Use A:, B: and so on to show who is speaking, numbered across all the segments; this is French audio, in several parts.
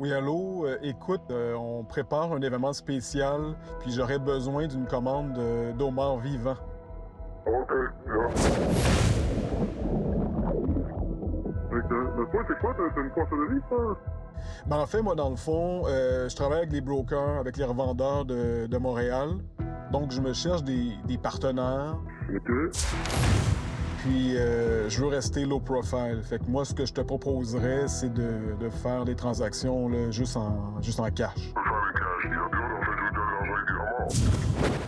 A: Oui, allô? Écoute, on prépare un événement spécial, puis j'aurais besoin d'une commande d'homards vivants.
B: OK, là. Mais toi, c'est quoi? T'as une poissonnerie, ça?
A: Ben, en fait, moi, dans le fond, je travaille avec les brokers, avec les revendeurs de Montréal. Donc, je me cherche des partenaires.
B: OK.
A: Puis, je veux rester low profile. Fait que moi, ce que je te proposerais, c'est de faire des transactions là, juste en cash.
B: Je peux faire les cash. Il y a bien d'argent de l'argent avec des homards.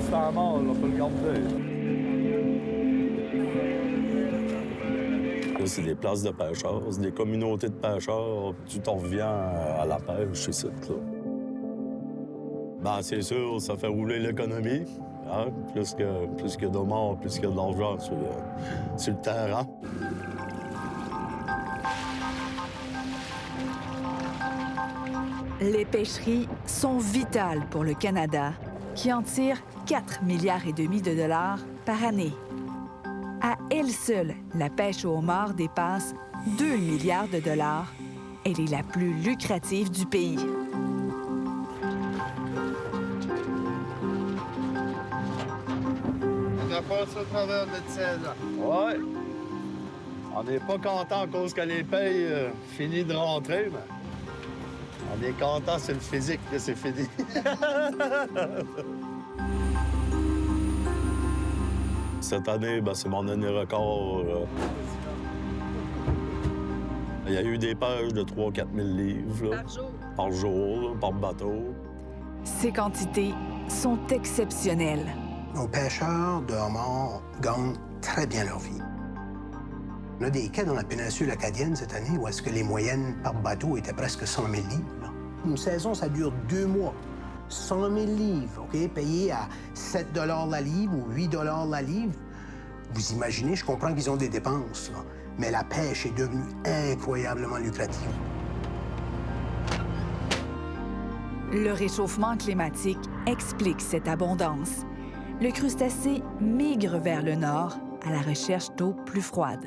C: C'est un mort, on peut le garder.
D: Là, c'est des places de pêcheurs, c'est des communautés de pêcheurs. Tu t'en reviens à la pêche, c'est ça, là. Ben, c'est sûr, ça fait rouler l'économie. Hein? Plus que de morts, plus que de l'argent sur le terrain.
E: Les pêcheries sont vitales pour le Canada, qui en tire 4,5 milliards de dollars par année. À elle seule, la pêche au homard dépasse 2 milliards de dollars. Elle est la plus lucrative du pays.
C: On a passé au travers de 16 ans. Ouais. On n'est pas content à cause que les payes finissent de rentrer, mais on est content, c'est le physique que c'est fini.
D: Cette année, ben, c'est mon année record. Il y a eu des pêches de 3 000 à 4 000 livres. Là, par jour, là, par bateau.
E: Ces quantités sont exceptionnelles.
F: Nos pêcheurs de homards gagnent très bien leur vie. On a des quais dans la péninsule acadienne cette année où est-ce que les moyennes par bateau étaient presque 100 000 livres. Là. Une saison, ça dure 2 mois. 100 000 livres, OK, payés à 7 la livre ou 8 la livre. Vous imaginez, je comprends qu'ils ont des dépenses, là, mais la pêche est devenue incroyablement lucrative.
E: Le réchauffement climatique explique cette abondance. Le crustacé migre vers le nord à la recherche d'eau plus froide.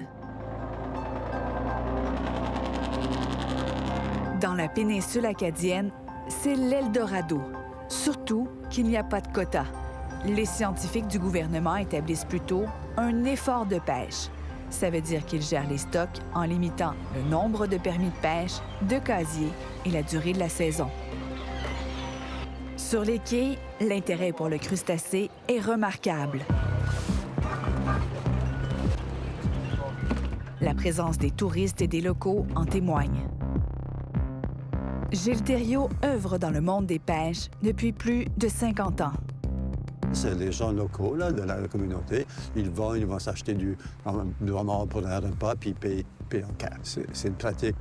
E: Dans la péninsule acadienne, c'est l'Eldorado, surtout qu'il n'y a pas de quotas. Les scientifiques du gouvernement établissent plutôt un effort de pêche. Ça veut dire qu'ils gèrent les stocks en limitant le nombre de permis de pêche, de casiers et la durée de la saison. Sur les quais, l'intérêt pour le crustacé est remarquable. La présence des touristes et des locaux en témoigne. Gilles Thériault œuvre dans le monde des pêches depuis plus de 50 ans.
G: C'est les gens locaux là, de la communauté. Ils vont s'acheter du homard pour un repas, puis ils payent en cash. C'est une pratique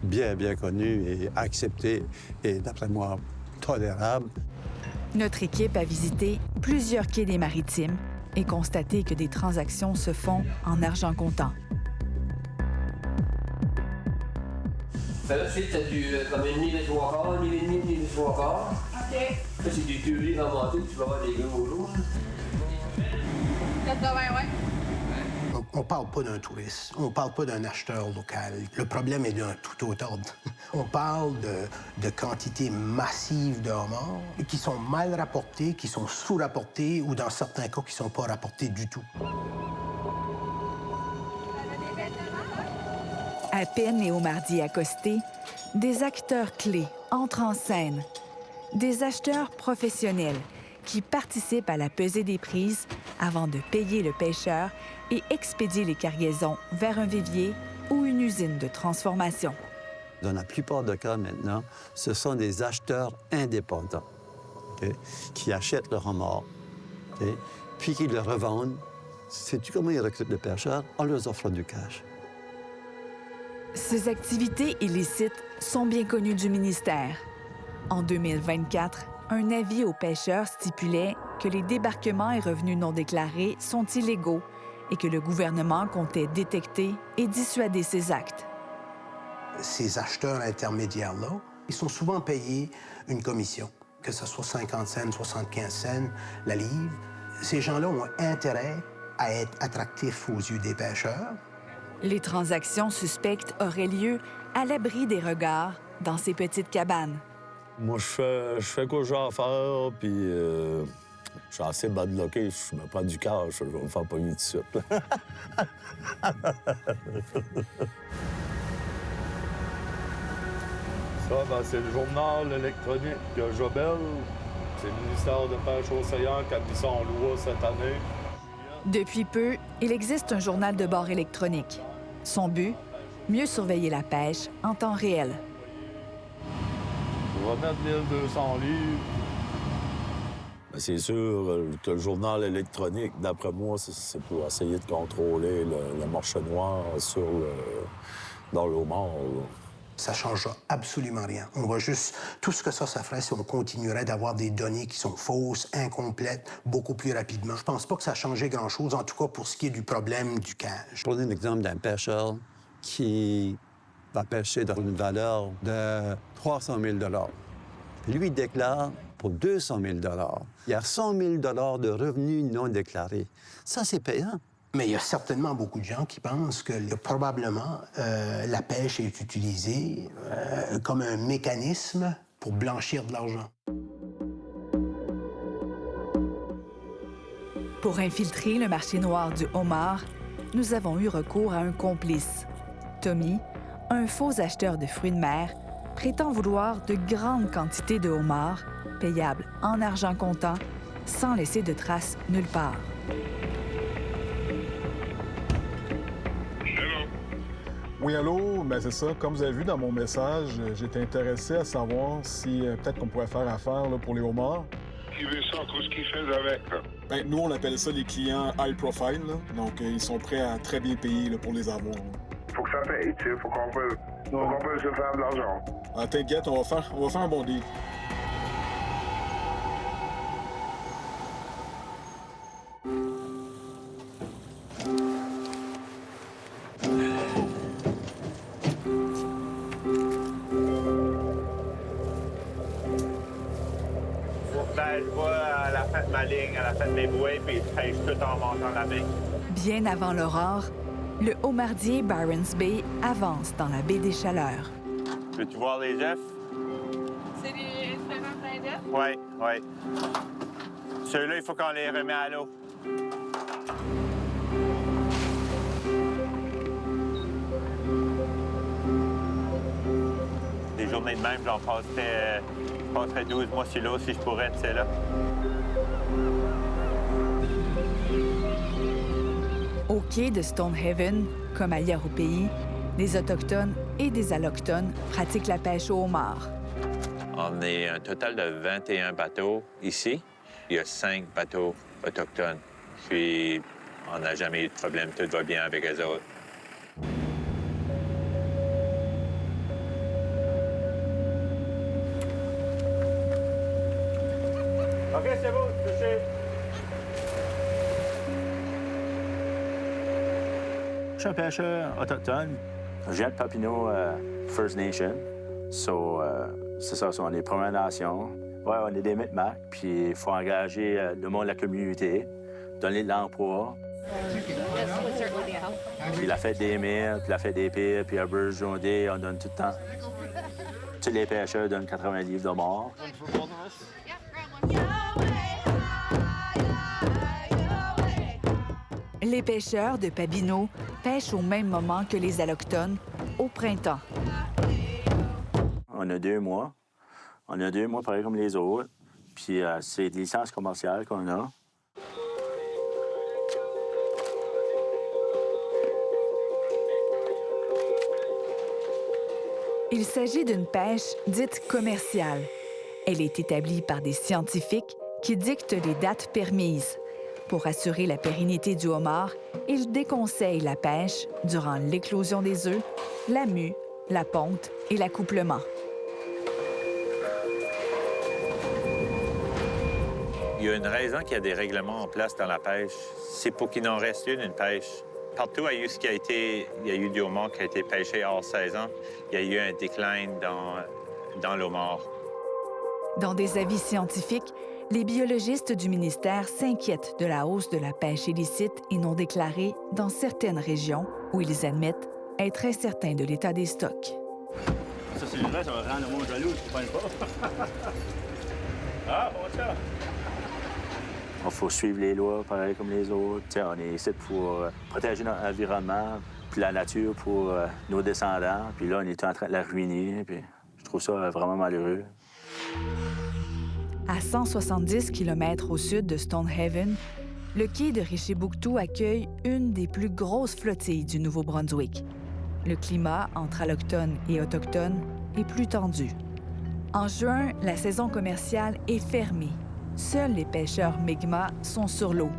G: bien connue et acceptée, et d'après moi, tolérable.
E: Notre équipe a visité plusieurs quais des Maritimes et constaté que des transactions se font en argent comptant.
H: Ben là, tu sais, t'as du comme 1,5 de 3 quarts, 1,5 de 3 quarts. OK. Là, c'est du curé remonté, tu vas avoir des gros jours.
I: 80, ouais.
F: On ne parle pas d'un touriste, on ne parle pas d'un acheteur local. Le problème est d'un tout autre ordre. On parle de quantités massives de homards qui sont mal rapportés, qui sont sous-rapportés ou dans certains cas qui ne sont pas rapportés du tout.
E: À peine les homardiers accostés, des acteurs clés entrent en scène. Des acheteurs professionnels qui participent à la pesée des prises avant de payer le pêcheur et expédier les cargaisons vers un vivier ou une usine de transformation.
G: Dans la plupart des cas maintenant, ce sont des acheteurs indépendants, okay, qui achètent le homard, okay, puis qui le revendent. Sais-tu comment ils recrutent le pêcheur? En leur offrant du cash.
E: Ces activités illicites sont bien connues du ministère. En 2024, un avis aux pêcheurs stipulait que les débarquements et revenus non déclarés sont illégaux et que le gouvernement comptait détecter et dissuader ces actes.
F: Ces acheteurs intermédiaires-là, ils sont souvent payés une commission, que ce soit 50 cents, 75 cents, la livre. Ces gens-là ont intérêt à être attractifs aux yeux des pêcheurs.
E: Les transactions suspectes auraient lieu à l'abri des regards dans ces petites cabanes.
D: Moi, je fais quoi j'ai à faire, puis je suis assez badlocké. Je me prends du cash, je vais me faire pogner tout de suite. Ça, ben, c'est le journal électronique Jobel. C'est le ministère de Pêche Océan qui a mis ça en loi cette année.
E: Depuis peu, il existe un journal de bord électronique. Son but, mieux surveiller la pêche en temps réel.
D: On va mettre l'île 200 livres. Ben, c'est sûr que le journal électronique, d'après moi, c'est pour essayer de contrôler le marché noir dans l'eau mort.
F: Ça ne changera absolument rien. On va juste... Tout ce que ça ferait, c'est qu'on continuerait d'avoir des données qui sont fausses, incomplètes, beaucoup plus rapidement. Je pense pas que ça a changé grand-chose, en tout cas pour ce qui est du problème du cage.
G: Prenez l'exemple d'un pêcheur qui va pêcher dans une valeur de 300 000 $. Lui déclare pour 200 000 $. Il y a 100 000 $ de revenus non déclarés. Ça, c'est payant.
F: Mais il y a certainement beaucoup de gens qui pensent que probablement la pêche est utilisée comme un mécanisme pour blanchir de l'argent.
E: Pour infiltrer le marché noir du homard, nous avons eu recours à un complice. Tommy, un faux acheteur de fruits de mer, prétend vouloir de grandes quantités de homards, payables en argent comptant, sans laisser de traces nulle part.
A: Oui, allô? Ben c'est ça. Comme vous avez vu dans mon message, j'étais intéressé à savoir si peut-être qu'on pourrait faire affaire là, pour les homards.
B: Qui veut ça? Qu'est-ce qu'ils font avec, là?
A: Ben, nous, on appelle ça les clients high profile. Là. Donc, ils sont prêts à très bien payer là, pour les avoir. Là.
B: Faut que ça paye, tu sais. Faut qu'on peut se faire de l'argent.
A: Ah, t'inquiète, on va faire un bon deal.
I: Ben, je vois à la fin de ma ligne, à la fin de mes bouées, puis je pêche tout en montant la baie.
E: Bien avant l'aurore, le homardier Barons Bay avance dans la baie des Chaleurs.
I: Peux-tu voir les œufs?
J: C'est des différents pleins d'œufs?
I: Oui, oui. Ceux-là, il faut qu'on les remet à l'eau. Des journées de même, j'en passerais 12 mois sur l'eau si je pourrais, tu sais, là.
E: Au quai de Stonehaven, comme ailleurs au pays, des Autochtones et des Allochtones pratiquent la pêche au homard.
I: On est un total de 21 bateaux ici. Il y a 5 bateaux autochtones. Puis, on n'a jamais eu de problème. Tout va bien avec eux autres. OK, c'est bon, touché.
K: Je suis un pêcheur autochtone. Je viens de Papineau First Nation. C'est ça, on est Première Nation. Ouais, on est des Micmacs, puis il faut engager le monde de la communauté, donner de l'emploi. Puis la fête des mères, puis la fête des pires, puis à Birds Day, on donne tout le temps. Tous les pêcheurs donnent 80 livres de mort.
E: Les pêcheurs de Papineau pêchent au même moment que les Allochtones, au printemps.
K: On a 2 mois. On a 2 mois pareil comme les autres. Puis c'est des licences commerciales qu'on a.
E: Il s'agit d'une pêche dite commerciale. Elle est établie par des scientifiques qui dictent les dates permises. Pour assurer la pérennité du homard, ils déconseillent la pêche durant l'éclosion des œufs, la mue, la ponte et l'accouplement.
I: Il y a une raison qu'il y a des règlements en place dans la pêche. C'est pour qu'il n'en reste une pêche. Partout il y a eu du homard qui a été pêché hors saison. Il y a eu un déclin dans l'homard.
E: Dans des avis scientifiques, les biologistes du ministère s'inquiètent de la hausse de la pêche illicite et non déclarée dans certaines régions où ils admettent être incertains de l'état des stocks.
K: Ça, c'est vrai, ça va rendre le monde jaloux, tu ne pas. Ah, bon, ça. Il faut suivre les lois, pareil comme les autres. T'sais, on est ici pour protéger notre environnement, puis la nature pour nos descendants. Puis là, on est en train de la ruiner, puis je trouve ça vraiment malheureux.
E: À 170 km au sud de Stonehaven, le quai de Richibouctou accueille une des plus grosses flottilles du Nouveau-Brunswick. Le climat entre allochtones et autochtones est plus tendu. En juin, la saison commerciale est fermée. Seuls les pêcheurs Mi'kmaq sont sur l'eau.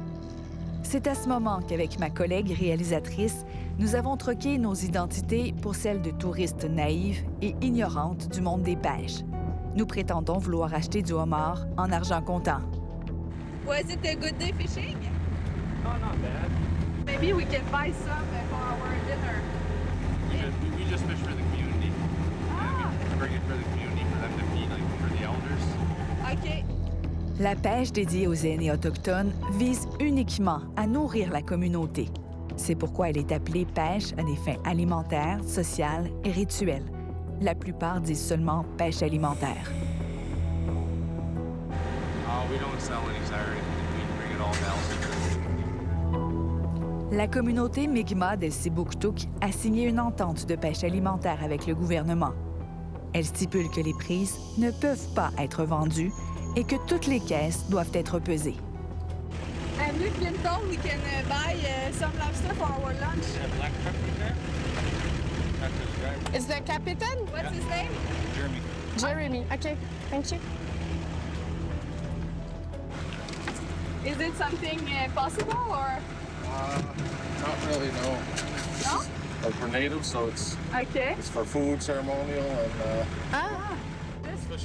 E: C'est à ce moment qu'avec ma collègue réalisatrice, nous avons troqué nos identités pour celles de touristes naïves et ignorantes du monde des pêches. Nous prétendons vouloir acheter du homard en argent comptant.
J: Was it a good day fishing?
L: Oh, not bad.
J: Maybe we can buy some for our dinner.
L: We just fish for the community. We bring it for the community for them to feed, like for the elders.
J: OK.
E: La pêche dédiée aux aînés autochtones vise uniquement à nourrir la communauté. C'est pourquoi elle est appelée pêche à des fins alimentaires, sociales et rituelles. La plupart disent seulement pêche alimentaire.
L: We don't sell any Saturday. We bring it all down.
E: La communauté Mi'kmaq del Sibuktuk a signé une entente de pêche alimentaire avec le gouvernement. Elle stipule que les prises ne peuvent pas être vendues et que toutes les caisses doivent être pesées.
J: And we've been told we can buy some lobster for our lunch.
L: Black pepper there? That's the driver.
J: Is the captain? What's his name? Jeremy. Okay, thank you. Is it something possible or?
L: Not really, no.
J: No?
L: Like we're native, so it's for food, ceremonial, and.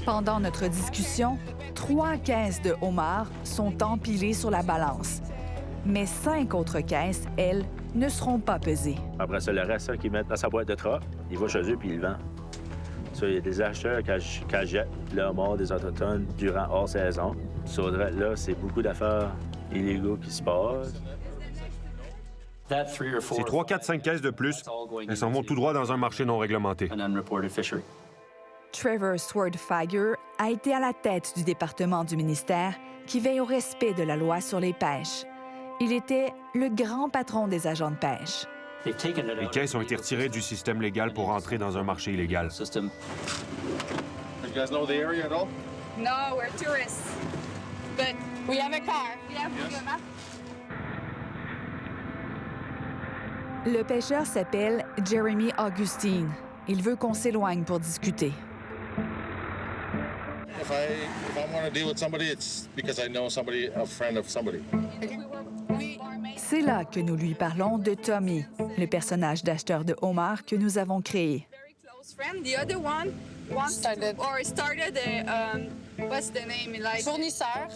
E: Pendant notre discussion, 3 caisses de homards sont empilées sur la balance. Mais 5 autres caisses, elles, ne seront pas pesées.
K: Après ça, le reste, ça, qu'ils mettent dans sa boîte de troc, il va chez eux puis il le vend. Ça, il y a des acheteurs qui achètent le homard des Autochtones durant hors saison. Ça, là, c'est beaucoup d'affaires illégaux qui se passent.
M: Ces 3, 4, 5 caisses de plus, elles s'en vont tout droit dans un marché non réglementé.
E: Trevor Swordfire a été à la tête du département du ministère qui veille au respect de la loi sur les pêches. Il était le grand patron des agents de pêche.
M: Les caisses ont été retirées du système légal pour entrer dans un marché illégal.
L: You guys know the area at all?
J: No, we're tourists. But we have a car. We have a map.
E: Le pêcheur s'appelle Jeremy Augustine. Il veut qu'on s'éloigne pour discuter.
L: If I want to deal with somebody, it's because I know somebody, a friend of somebody.
E: C'est là que nous lui parlons de Tommy, le personnage d'acheteur de homard que nous avons créé.
J: Friend. The other one started what's the name? Like
N: Fournisseur,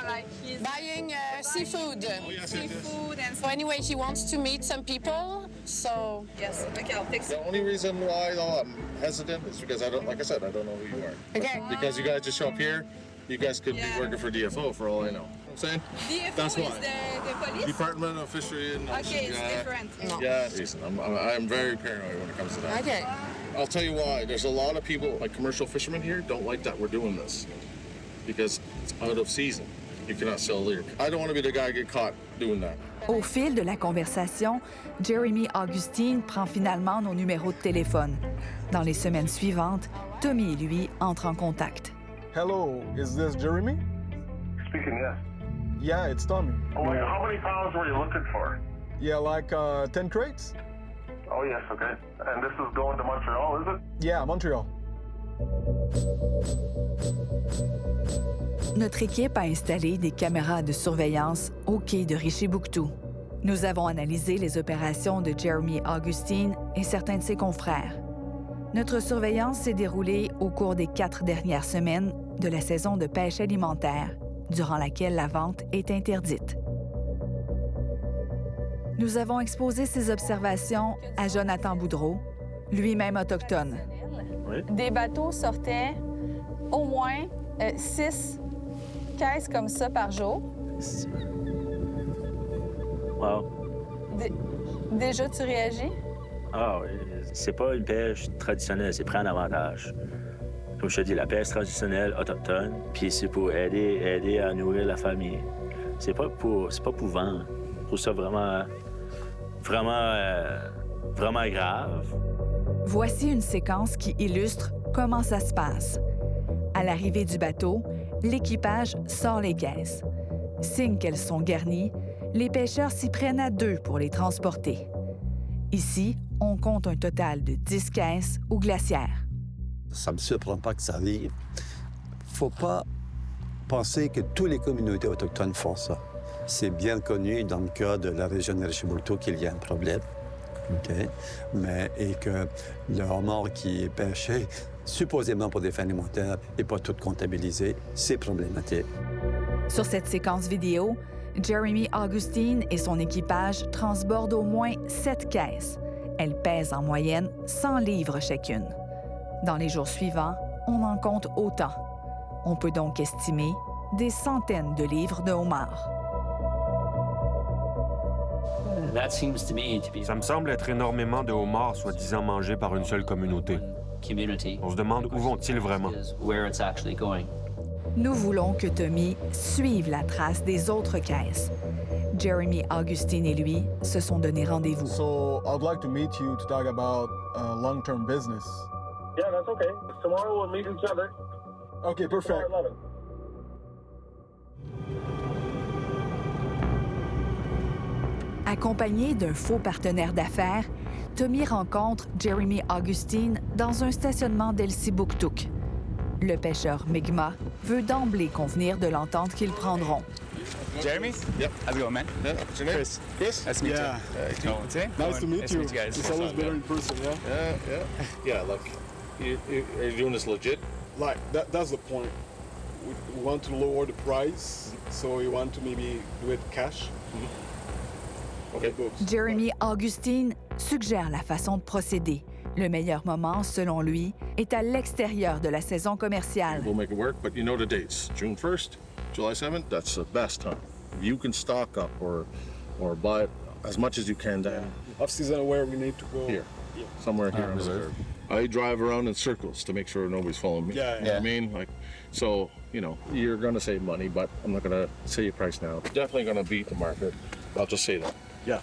J: like he's
N: buying seafood.
J: Seafood and
N: So anyway, he wants to meet some people. So
J: yes, okay, I'll take some.
L: The only reason why though I'm hesitant is because I don't, like I said, I don't know who you are.
N: Okay.
L: Because you guys just show up here, you guys could be working for DFO for all I know. I'm saying?
J: DFO
L: That's
J: is
L: why.
J: the police?
L: Department of Fishery and
J: Okay, it's different.
N: No.
L: Yeah, listen, I'm very paranoid when it comes to that.
N: Okay.
L: I'll tell you why. There's a lot of people, like commercial fishermen here, don't like that we're doing this. Because it's out of season. You cannot sell lyric. I don't want to be the guy get caught doing that.
E: Au fil de la conversation, Jeremy Augustine prend finalement nos numéros de téléphone. Dans les semaines suivantes, Tommy et lui entrent en contact.
A: Hello, is this Jeremy?
B: Speaking, yes.
A: Yeah, it's Tommy.
B: Oh, wait, how many pounds were you looking for?
A: Yeah, like 10 crates?
B: Oh, yes, okay. And this is going to Montreal, is it?
A: Yeah, Montreal.
E: Notre équipe a installé des caméras de surveillance au quai de Richibouctou. Nous avons analysé les opérations de Jeremy Augustine et certains de ses confrères. Notre surveillance s'est déroulée au cours des 4 dernières semaines de la saison de pêche alimentaire durant laquelle la vente est interdite. Nous avons exposé ces observations à Jonathan Boudreau, lui-même autochtone.
K: Oui.
J: Des bateaux sortaient au moins 6 caisses comme ça par jour.
K: Wow.
J: Déjà, tu réagis?
K: Ah oui, c'est pas une pêche traditionnelle, c'est prendre avantage. Comme je te dis, la pêche traditionnelle autochtone, puis c'est pour aider à nourrir la famille. C'est pas pour vendre. Je trouve ça vraiment grave.
E: Voici une séquence qui illustre comment ça se passe. À l'arrivée du bateau, l'équipage sort les caisses. Signe qu'elles sont garnies, les pêcheurs s'y prennent à 2 pour les transporter. Ici, on compte un total de 10 caisses ou glacières.
G: Ça ne me surprend pas que ça arrive. Faut pas penser que toutes les communautés autochtones font ça. C'est bien connu dans le cas de la région de Richibouctou qu'il y a un problème. Okay? Et que le homard qui est pêché, supposément pour des fins alimentaires, n'est pas tout comptabilisé, c'est problématique.
E: Sur cette séquence vidéo, Jeremy Augustine et son équipage transbordent au moins 7 caisses. Elles pèsent en moyenne 100 livres chacune. Dans les jours suivants, on en compte autant. On peut donc estimer des centaines de livres de homards.
M: Ça me semble être énormément de homards soi-disant mangés par une seule communauté. On se demande où vont-ils vraiment.
E: Nous voulons que Tommy suive la trace des autres caisses. Jeremy Augustine et lui se sont donné rendez-vous.
A: So I'd like to meet you to talk about long-term business.
B: Yeah, that's okay. Tomorrow we'll meet each other.
A: Okay, perfect.
E: Accompagné d'un faux partenaire d'affaires, Tommy rencontre Jeremy Augustine dans un stationnement d'Elsibuktuk. Le pêcheur Mi'kmaq veut d'emblée convenir de l'entente qu'ils prendront.
O: Jeremy? Yep. How's it going, man?
L: Yeah, what's your name?
O: Chris.
L: Chris?
O: Nice to meet
L: Yeah.
O: you.
L: Nice
A: to meet you.
O: Nice to meet you guys.
A: It's always better in person, yeah?
L: Yeah, look, are you doing this legit?
A: Like, that's the point. We want to lower the price, so we want to maybe do it cash.
L: Okay.
E: Jeremy Augustine suggère la façon de procéder. Le meilleur moment, selon lui, est à l'extérieur de la saison commerciale.
L: We'll make it work, but you know the dates. June 1st, July 7th, that's the best time. You can stock up or buy as much as you can down.
A: Off-season where we need to go.
L: Here. Yeah. Somewhere here in reserve. I drive around in circles to make sure nobody's following me.
A: Yeah.
L: You know what I mean? Like, so, you know, you're going to save money, but I'm not going to say your price now. Definitely going to beat the market. I'll just say that.
A: Yeah.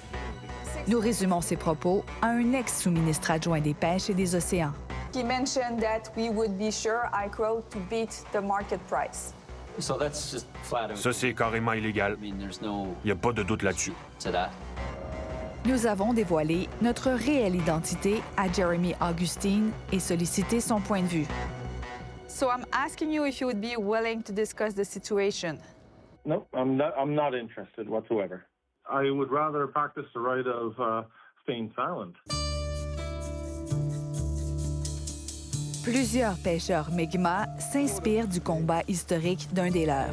E: Nous résumons ces propos à un ex-sous-ministre adjoint des Pêches et des Océans.
J: He mentioned that we would be sure, I quote, to beat the market price.
M: Ça, c'est carrément illégal. Il n'y a pas de doute là-dessus.
E: Nous avons dévoilé notre réelle identité à Jeremy Augustine et sollicité son point de vue.
J: So I'm asking you if you would be willing to discuss the situation.
B: No, I'm not interested whatsoever. I would rather practice the right of staying silent.
E: Plusieurs pêcheurs Mi'kmaq s'inspirent du combat historique d'un des leurs.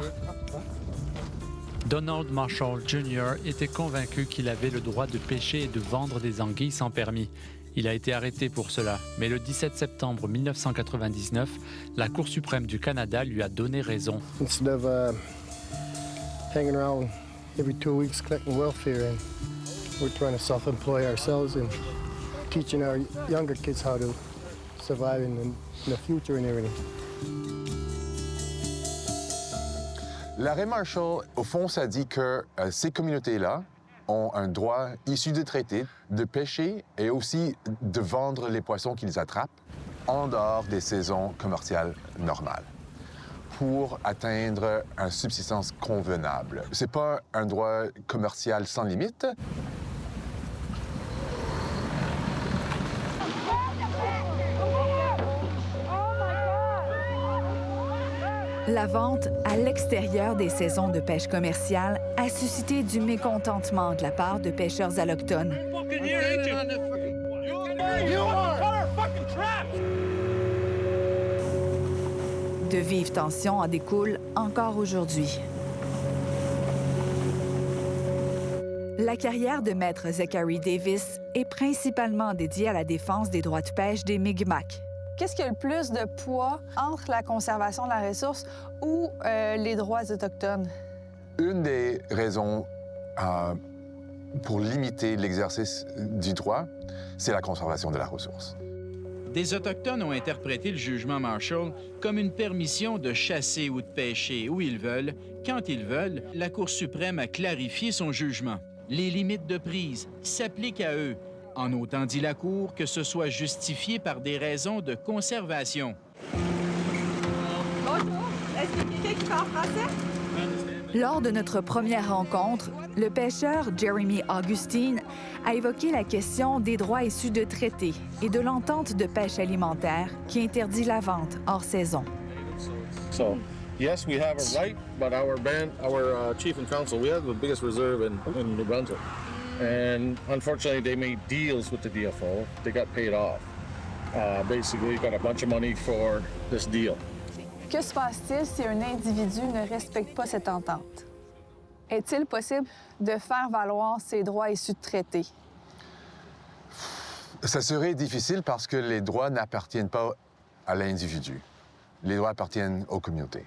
P: Donald Marshall Jr. était convaincu qu'il avait le droit de pêcher et de vendre des anguilles sans permis. Il a été arrêté pour cela, mais le 17 septembre 1999, la Cour suprême du Canada lui a donné raison.
Q: Instead of hanging around every 2 weeks collecting welfare, and we're trying to self-employ ourselves and teaching our younger kids how to survive in the future and everything.
R: L'arrêt Marshall, au fond, ça dit que ces communautés-là ont un droit issu des traités de pêcher et aussi de vendre les poissons qu'ils attrapent en dehors des saisons commerciales normales pour atteindre une subsistance convenable. C'est pas un droit commercial sans limite.
E: La vente à l'extérieur des saisons de pêche commerciale a suscité du mécontentement de la part de pêcheurs allochtones. De vives tensions en découlent encore aujourd'hui. La carrière de maître Zachary Davis est principalement dédiée à la défense des droits de pêche des Mi'kmaq.
J: Qu'est-ce qui a le plus de poids entre la conservation de la ressource ou les droits autochtones?
R: Une des raisons pour limiter l'exercice du droit, c'est la conservation de la ressource.
S: Des Autochtones ont interprété le jugement Marshall comme une permission de chasser ou de pêcher où ils veulent, quand ils veulent. La Cour suprême a clarifié son jugement. Les limites de prise s'appliquent à eux, en autant dit la Cour que ce soit justifié par des raisons de conservation.
J: Bonjour, est-ce qu'il y a quelqu'un qui parle français?
E: Lors de notre première rencontre, le pêcheur Jeremy Augustine a évoqué la question des droits issus de traités et de l'entente de pêche alimentaire qui interdit la vente hors saison.
L: So, yes, we have a right, but our chief and counsel, we have the biggest reserve in New Brunswick. And unfortunately, they made deals with the DFO. They got paid off. Basically, got a bunch of money for this deal.
J: Que se passe-t-il si un individu ne respecte pas cette entente? Est-il possible de faire valoir ses droits issus de traités?
R: Ça serait difficile parce que les droits n'appartiennent pas à l'individu. Les droits appartiennent aux communautés.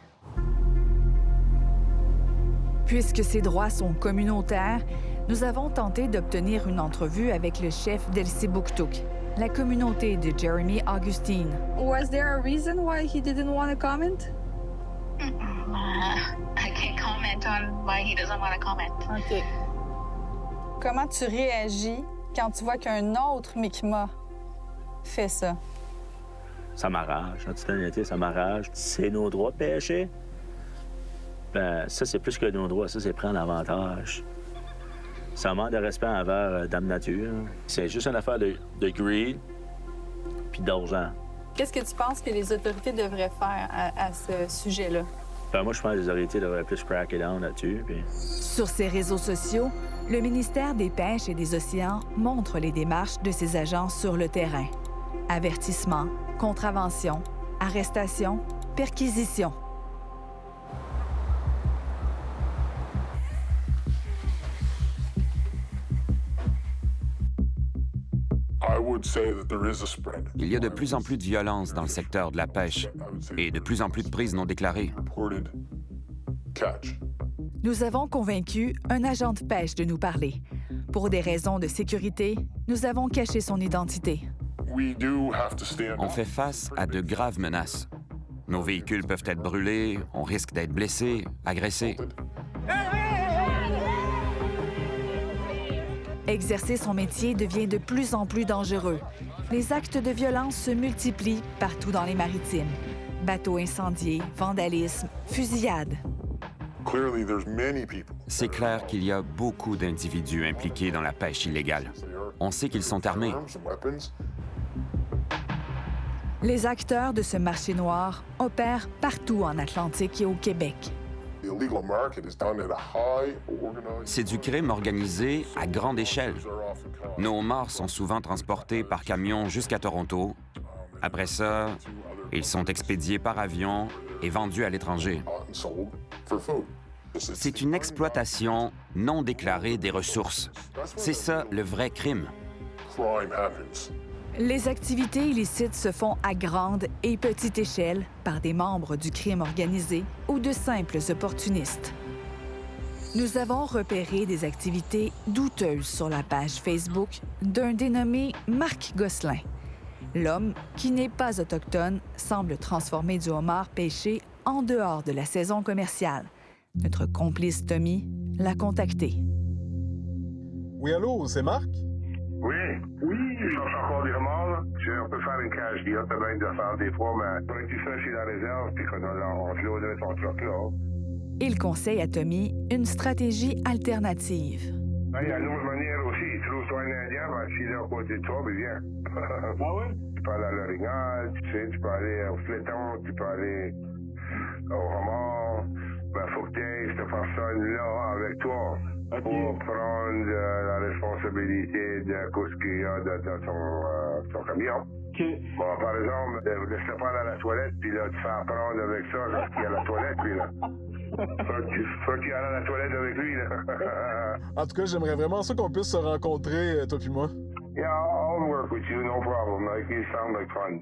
E: Puisque ces droits sont communautaires, nous avons tenté d'obtenir une entrevue avec le chef d'Elsipogtog, la communauté de Jeremy Augustine.
J: Was there a reason why he didn't want to comment?
T: I can't comment on why he doesn't want to comment.
J: OK. Comment tu réagis quand tu vois qu'un autre Mi'kmaq fait ça?
K: Ça m'arrache. En toute honnêteté, ça m'arrache. C'est nos droits de pêcher. Ben, ça, c'est plus que nos droits. Ça, c'est prendre l'avantage. Ça manque de respect envers Dame Nature. C'est juste une affaire de greed puis d'argent.
J: Qu'est-ce que tu penses que les autorités devraient faire à ce sujet-là?
K: Ben, moi, je pense que les autorités devraient plus cracker down là-dessus. Puis...
E: Sur ses réseaux sociaux, le ministère des Pêches et des Océans montre les démarches de ses agents sur le terrain. Avertissement, contravention, arrestation, perquisition.
U: Il y a de plus en plus de violence dans le secteur de la pêche et de plus en plus de prises non déclarées.
E: Nous avons convaincu un agent de pêche de nous parler. Pour des raisons de sécurité, nous avons caché son identité.
U: On fait face à de graves menaces. Nos véhicules peuvent être brûlés, on risque d'être blessés, agressés.
E: Exercer son métier devient de plus en plus dangereux. Les actes de violence se multiplient partout dans les maritimes. Bateaux incendiés, vandalisme, fusillades.
U: C'est clair qu'il y a beaucoup d'individus impliqués dans la pêche illégale. On sait qu'ils sont armés.
E: Les acteurs de ce marché noir opèrent partout en Atlantique et au Québec.
U: C'est du crime organisé à grande échelle. Nos homards sont souvent transportés par camion jusqu'à Toronto. Après ça, ils sont expédiés par avion et vendus à l'étranger. C'est une exploitation non déclarée des ressources. C'est ça le vrai crime.
E: Les activités illicites se font à grande et petite échelle par des membres du crime organisé ou de simples opportunistes. Nous avons repéré des activités douteuses sur la page Facebook d'un dénommé Marc Gosselin. L'homme, qui n'est pas autochtone, semble transformer du homard pêché en dehors de la saison commerciale. Notre complice Tommy l'a contacté.
A: Oui, allô, c'est Marc?
V: Oui, je cherche encore des homards. On peut faire une cage deal, peut bien de faire des fois, mais on dit ça chez la réserve, puis qu'on floderait son truck là.
E: Il conseille à Tommy une stratégie alternative.
V: Il y a une autre manière aussi. Trouve-toi un Indien, s'il est à côté de toi, viens. Ah oui? Tu peux aller à l'orignal, tu peux aller au fléton, tu peux aller au homard. Ben, faut que tu aies cette personne-là avec toi pour prendre la responsabilité de ce qu'il y a dans ton camion. Bon, par exemple, laisse-le prendre à la toilette, puis là, tu fais apprendre avec ça ce qu'il y a à la toilette, puis là. Faut qu'il aille à la toilette avec lui, là.
A: En tout cas, j'aimerais vraiment ça qu'on puisse se rencontrer, toi puis moi.
V: Yeah, I'll work with you, no problem. Like, you sound like fun.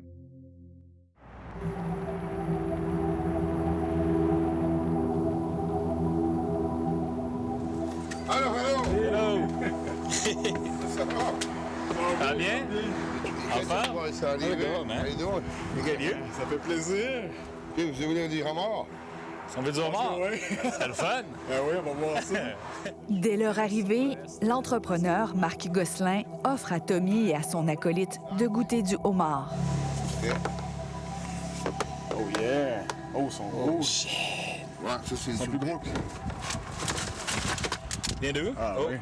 C: Allô,
K: Hello!
C: Ça va?
K: Ça va bien? Enfin?
C: Ça arrive.
K: How you doing? Good, you?
A: Ça fait plaisir.
C: Vous voulez des homards?
K: On veut du homard?
A: Oui.
K: C'est le fun?
A: Ben oui, on va voir ça.
E: Dès leur arrivée, l'entrepreneur Marc Gosselin offre à Tommy et à son acolyte de goûter du homard.
A: Oh yeah! Oh, ils sont gros.
K: Shit!
C: Ouais, ça, c'est
A: Ils sont plus gros.
K: Viens d'où?
A: Ah oui.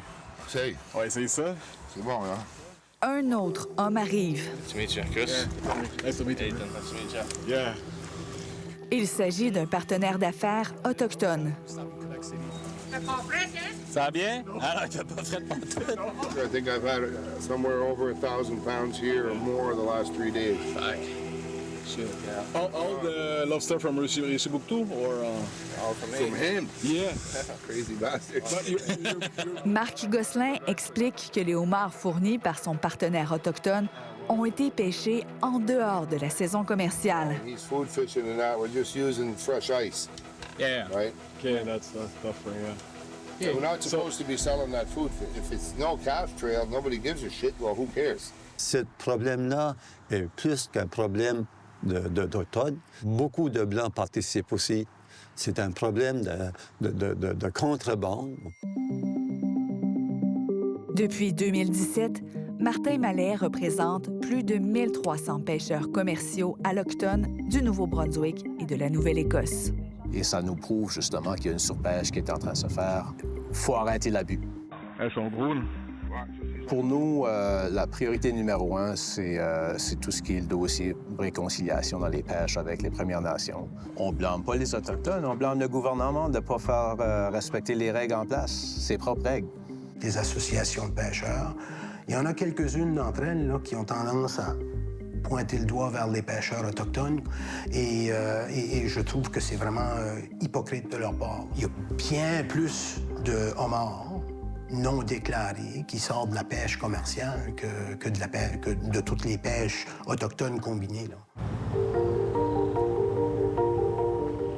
C: Essaye.
A: On va essayer ça.
C: C'est bon, là.
E: Un autre homme arrive.
K: Tu m'es Chris?
A: Nice to meet you. Yeah.
E: Il s'agit d'un partenaire d'affaires autochtone.
K: Ça va bien? Ah non, t'as pas fait de pantoute.
C: I think I've had somewhere over 1,000 pounds here or more the last 3 days.
A: Shit, yeah. All the lobster from Rishibuktu or
C: all from him?
A: Yeah.
C: Crazy bastard.
E: Marc Gosselin explique que les homards fournis par son partenaire autochtone ont été pêchés en dehors de la saison commerciale.
C: He's food fishing and that. We're just using fresh ice.
K: Yeah.
C: Right?
A: Okay, that's tough for you.
C: Yeah, we're not supposed to be selling that food. If it's no calf trail, nobody gives a shit. Well, who cares?
G: Ce problème-là est plus qu'un problème d'automne. Beaucoup de Blancs participent aussi. C'est un problème de contrebande.
E: Depuis 2017, Martin Mallet représente plus de 1300 pêcheurs commerciaux allochtones du Nouveau-Brunswick et de la Nouvelle-Écosse.
H: Et ça nous prouve justement qu'il y a une surpêche qui est en train de se faire. Il faut arrêter l'abus.
A: Elles sont drôles.
H: Pour nous, la priorité numéro 1, c'est tout ce qui est le dossier réconciliation dans les pêches avec les Premières Nations. On ne blâme pas les Autochtones, on blâme le gouvernement de ne pas faire respecter les règles en place, ses propres règles.
F: Les associations de pêcheurs, il y en a quelques-unes d'entre elles là, qui ont tendance à pointer le doigt vers les pêcheurs autochtones et je trouve que c'est vraiment hypocrite de leur part. Il y a bien plus de homards non déclarés qui sortent de la pêche commerciale que de toutes les pêches autochtones combinées, là.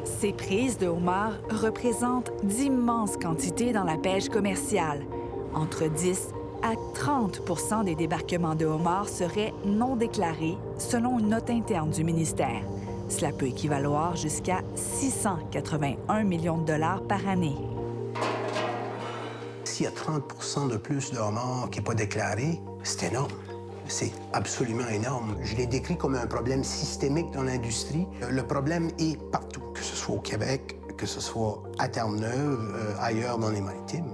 E: Ces prises de homards représentent d'immenses quantités dans la pêche commerciale. Entre 10 à 30 des débarquements de homards seraient non déclarés, selon une note interne du ministère. Cela peut équivaloir jusqu'à 681 millions de dollars par année.
F: S'il y a 30 de plus de homards qui n'est pas déclaré, c'est énorme. C'est absolument énorme. Je l'ai décrit comme un problème systémique dans l'industrie. Le problème est partout, que ce soit au Québec, que ce soit à Terre-Neuve, ailleurs dans les Maritimes.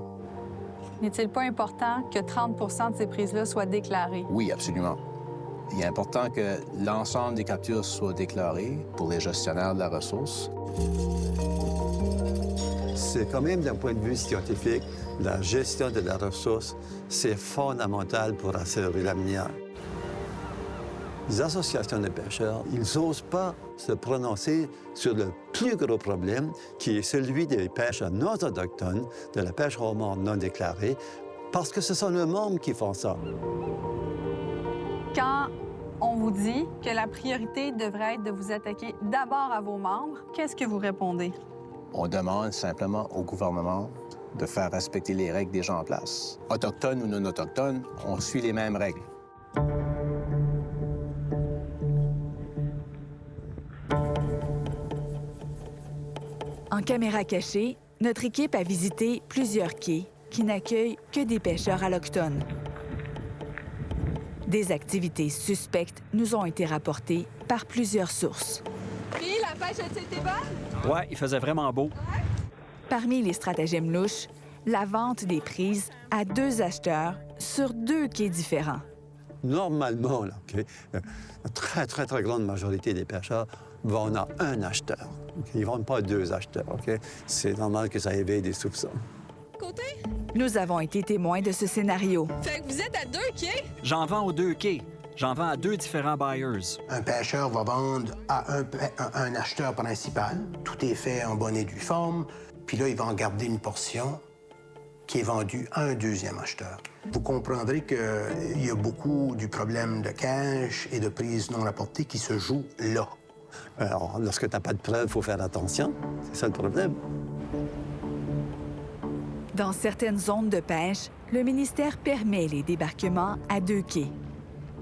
J: N'est-il pas important que 30 de ces prises-là soient déclarées?
H: Oui, absolument. Il est important que l'ensemble des captures soient déclarées pour les gestionnaires de la ressource.
G: C'est quand même d'un point de vue scientifique, la gestion de la ressource, c'est fondamental pour assurer l'avenir. Les associations de pêcheurs, ils n'osent pas se prononcer sur le plus gros problème, qui est celui des pêcheurs non autochtones, de la pêche au homard non déclarée, parce que ce sont les membres qui font ça.
J: Quand on vous dit que la priorité devrait être de vous attaquer d'abord à vos membres, qu'est-ce que vous répondez?
H: On demande simplement au gouvernement de faire respecter les règles déjà en place. Autochtones ou non autochtones, on suit les mêmes règles.
E: En caméra cachée, notre équipe a visité plusieurs quais qui n'accueillent que des pêcheurs allochtones. Des activités suspectes nous ont été rapportées par plusieurs sources.
J: Puis, la pêche a été bonne?
W: Ouais, il faisait vraiment beau.
E: Parmi les stratagèmes louches, la vente des prises à 2 acheteurs sur 2 quais différents.
G: Normalement, là, OK, la très grande majorité des pêcheurs vont à un acheteur. Okay? Ils ne vendent pas à 2 acheteurs. OK? C'est normal que ça éveille des soupçons.
E: Nous avons été témoins de ce scénario.
J: Fait que vous êtes à 2 quais?
W: J'en vends aux 2 quais.
D: J'en vends à 2 différents buyers.
F: Un pêcheur va vendre à un acheteur principal. Tout est fait en bonne et due forme. Puis là, il va en garder une portion qui est vendue à un deuxième acheteur. Vous comprendrez qu'il y a beaucoup du problème de cash et de prise non rapportée qui se joue là.
G: Alors, lorsque tu n'as pas de preuves, il faut faire attention. C'est ça le problème.
E: Dans certaines zones de pêche, le ministère permet les débarquements à 2 quais.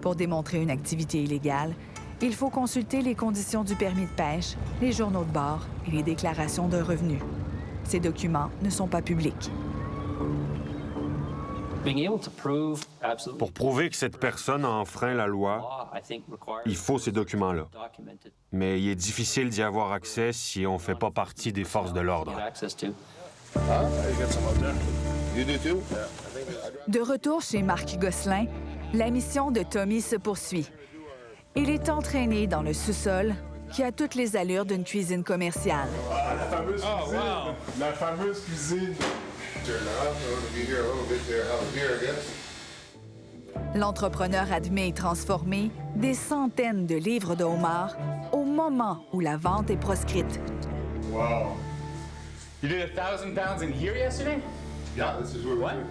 E: Pour démontrer une activité illégale, il faut consulter les conditions du permis de pêche, les journaux de bord et les déclarations de revenus. Ces documents ne sont pas publics.
M: Pour prouver que cette personne a enfreint la loi, il faut ces documents-là. Mais il est difficile d'y avoir accès si on ne fait pas partie des forces de l'ordre.
E: De retour chez Marc Gosselin, la mission de Tommy se poursuit. Il est entraîné dans le sous-sol qui a toutes les allures d'une cuisine commerciale.
A: La fameuse cuisine.
E: L'entrepreneur admet y transformer des centaines de livres de homards au moment où la vente est proscrite.
O: Wow. You did 1,000 pounds in here yesterday?
C: Yeah, this is what we do.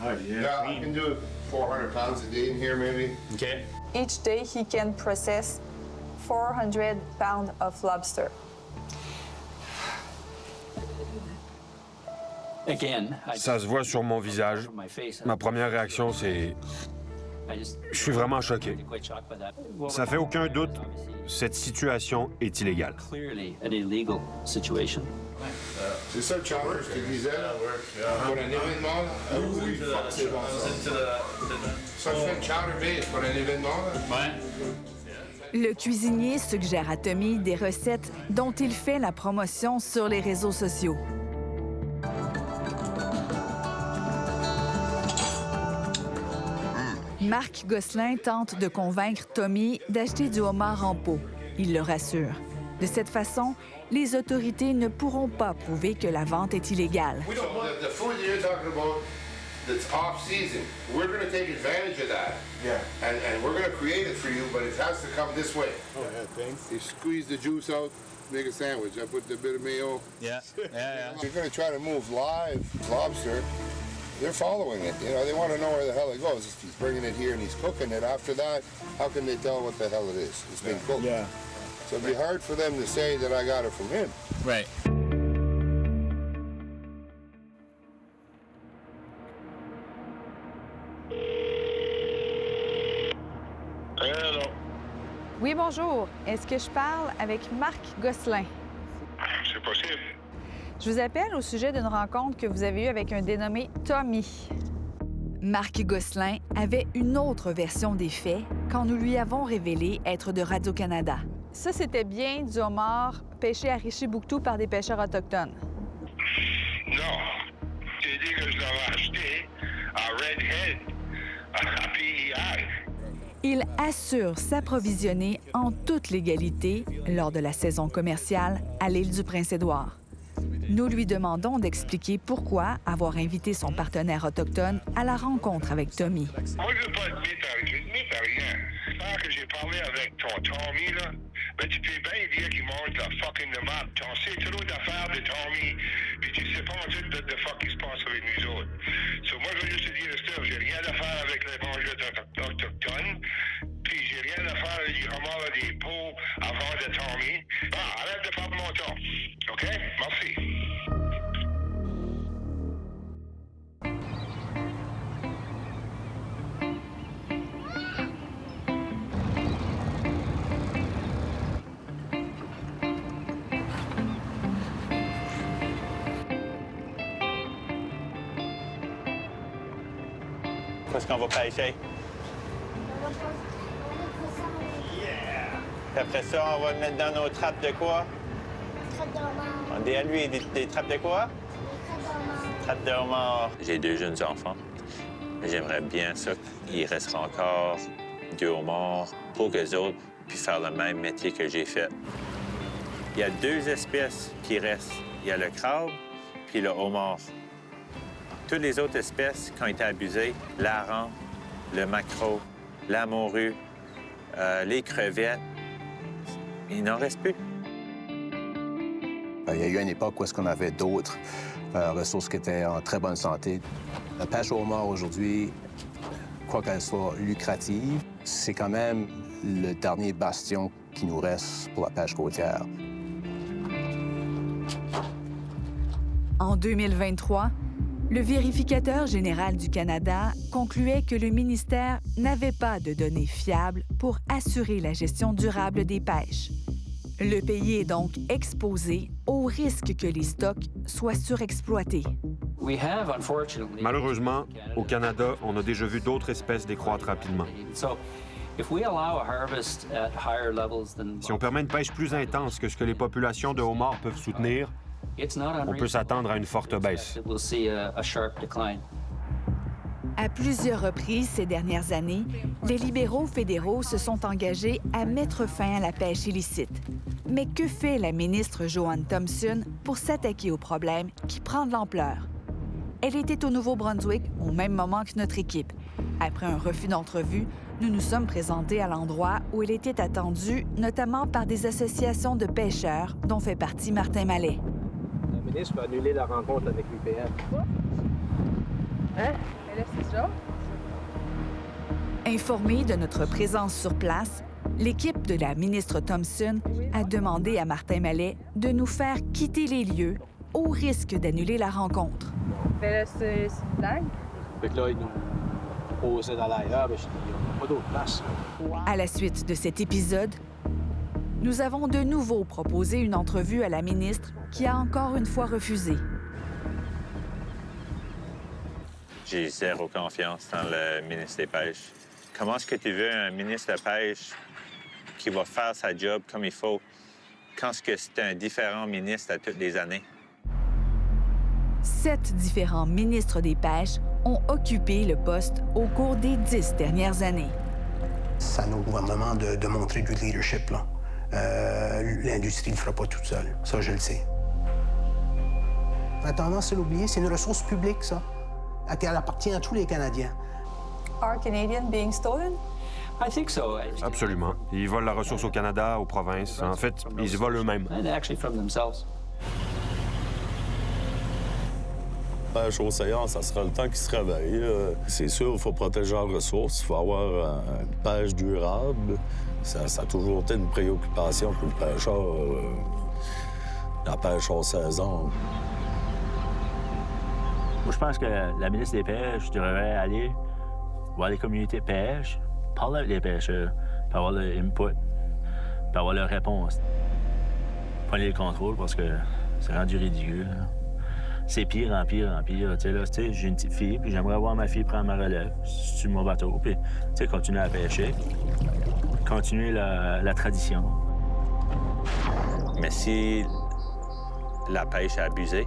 O: Oh, yeah.
C: Yeah, I can do 400 pounds a day in here, maybe.
O: Okay.
J: Each day, he can process 400 pounds of lobster.
M: Ça se voit sur mon visage. Ma première réaction, c'est... Je suis vraiment choqué. Ça fait aucun doute, cette situation est illégale.
C: C'est ça le challenge que je disais. Pour un événement, oui, c'est bon. Ça, je fais le challenge base pour un événement.
E: Le cuisinier suggère à Tommy des recettes dont il fait la promotion sur les réseaux sociaux. Marc Gosselin tente de convaincre Tommy d'acheter du homard en pot. Il le rassure. De cette façon, les autorités ne pourront pas prouver que la vente est illégale.
C: The food you're talking about that's off-season, we're going to take advantage of that. Yeah. And we're going to create it for you, but it has to come this way. Oh, yeah, thanks. You squeeze the juice out, make a sandwich. I put a bit of mayo.
O: Yeah.
C: You're going to try to move live lobster. They're following it. You know, they want to know where the hell it goes. If he's bringing it here and he's cooking it, after that, how can they tell what the hell it is? It's been cooked. Yeah. So it'd be hard for them to say that I got it from him.
O: Right.
V: Hello.
J: Oui, bonjour. Est-ce que je parle avec Marc Gosselin?
V: C'est possible.
J: Je vous appelle au sujet d'une rencontre que vous avez eue avec un dénommé Tommy.
E: Marc Gosselin avait une autre version des faits quand nous lui avons révélé être de Radio-Canada.
J: Ça, c'était bien du homard pêché à Richibouctou par des pêcheurs autochtones.
V: Non. J'ai dit que je l'avais acheté à Redhead, à PEI.
E: Il assure s'approvisionner en toute légalité lors de la saison commerciale à l'île du Prince-Édouard. Nous lui demandons d'expliquer pourquoi avoir invité son partenaire autochtone à la rencontre avec Tommy.
V: Moi, je ne veux pas admettre à rien. Quand que j'ai parlé avec ton Tommy, là, ben, tu peux bien dire qu'il mange la fucking de map. Tu en sais trop d'affaires de Tommy, puis tu sais pas en tout de fuck qui se passe avec nous autres. So, moi, je veux juste te dire, Steph, j'ai rien à faire avec les mangeurs autochtones, puis j'ai rien à faire avec du homard et des pots avant de Tommy. Bon, arrête de perdre mon temps. OK? Merci.
I: Où est-ce qu'on va pêcher? Puis après ça, on va le mettre dans nos trappes de quoi?
W: Trappes de homard.
I: On dit à lui des trappes de quoi? Trappes de homard. J'ai 2 jeunes enfants. J'aimerais bien ça qu'il reste encore 2 homards pour qu'eux autres puissent faire le même métier que j'ai fait. Il y a 2 espèces qui restent. Il y a le crabe puis le homard. Toutes les autres espèces qui ont été abusées, l'hareng, le maquereau, la morue, les crevettes, il n'en reste plus.
H: Il y a eu une époque où est-ce qu'on avait d'autres ressources qui étaient en très bonne santé. La pêche au homard aujourd'hui, quoi qu'elle soit lucrative, c'est quand même le dernier bastion qui nous reste pour la pêche côtière.
E: En 2023, le vérificateur général du Canada concluait que le ministère n'avait pas de données fiables pour assurer la gestion durable des pêches. Le pays est donc exposé au risque que les stocks soient surexploités.
M: Malheureusement, au Canada, on a déjà vu d'autres espèces décroître rapidement. Si on permet une pêche plus intense que ce que les populations de homards peuvent soutenir, on peut s'attendre à une forte baisse.
E: À plusieurs reprises ces dernières années, les libéraux fédéraux se sont engagés à mettre fin à la pêche illicite. Mais que fait la ministre Joanne Thompson pour s'attaquer au problème qui prend de l'ampleur? Elle était au Nouveau-Brunswick au même moment que notre équipe. Après un refus d'entrevue, nous nous sommes présentés à l'endroit où elle était attendue, notamment par des associations de pêcheurs, dont fait partie Martin Mallet.
B: La ministre va annuler la rencontre avec l'UPM.
J: Hein? Mais là, c'est ça.
E: Informée de notre présence sur place, l'équipe de la ministre Thompson a demandé à Martin Mallet de nous faire quitter les lieux au risque d'annuler la rencontre.
J: Mais là, c'est une blague.
B: Fait que là, ils nous posaient dans l'ailleurs, mais je dis, on n'a pas d'autre place.
E: À la suite de cet épisode, nous avons de nouveau proposé une entrevue à la ministre qui a encore une fois refusé.
I: J'ai zéro confiance dans le ministre des Pêches. Comment est-ce que tu veux un ministre de Pêche qui va faire sa job comme il faut quand c'est un différent ministre à toutes les années?
E: 7 différents ministres des Pêches ont occupé le poste au cours des 10 dernières années.
F: C'est à nos gouvernements de montrer du leadership, là. L'industrie ne le fera pas toute seule. Ça, je le sais. On a tendance à l'oublier. C'est une ressource publique, ça. Elle appartient à tous les Canadiens.
J: Are Canadian being stolen?
K: I think so.
M: Absolument. Ils volent la ressource au Canada, aux provinces. En fait, ils se volent eux-mêmes.
K: And actually from themselves.
N: Pêche océan, ça sera le temps qui se réveille. C'est sûr, il faut protéger la ressource, il faut avoir une pêche durable. Ça a toujours été une préoccupation pour le pêcheur, la pêche hors saison.
K: Moi, je pense que la ministre des Pêches devrait aller voir les communautés de pêche, parler avec les pêcheurs, puis avoir leur input, puis avoir leur réponse. Prenez le contrôle parce que c'est rendu ridicule. C'est pire en pire en pire. Tu sais, j'ai une petite fille, puis j'aimerais voir ma fille prendre ma relève sur mon bateau, puis continuer à pêcher, continuer la tradition.
I: Mais si la pêche est abusée,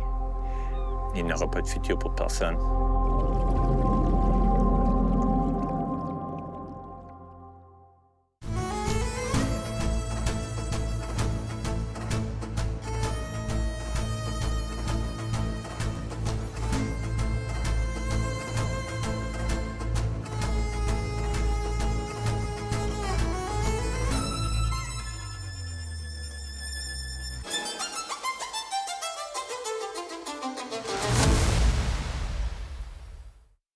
I: il n'y aura pas de futur pour personne.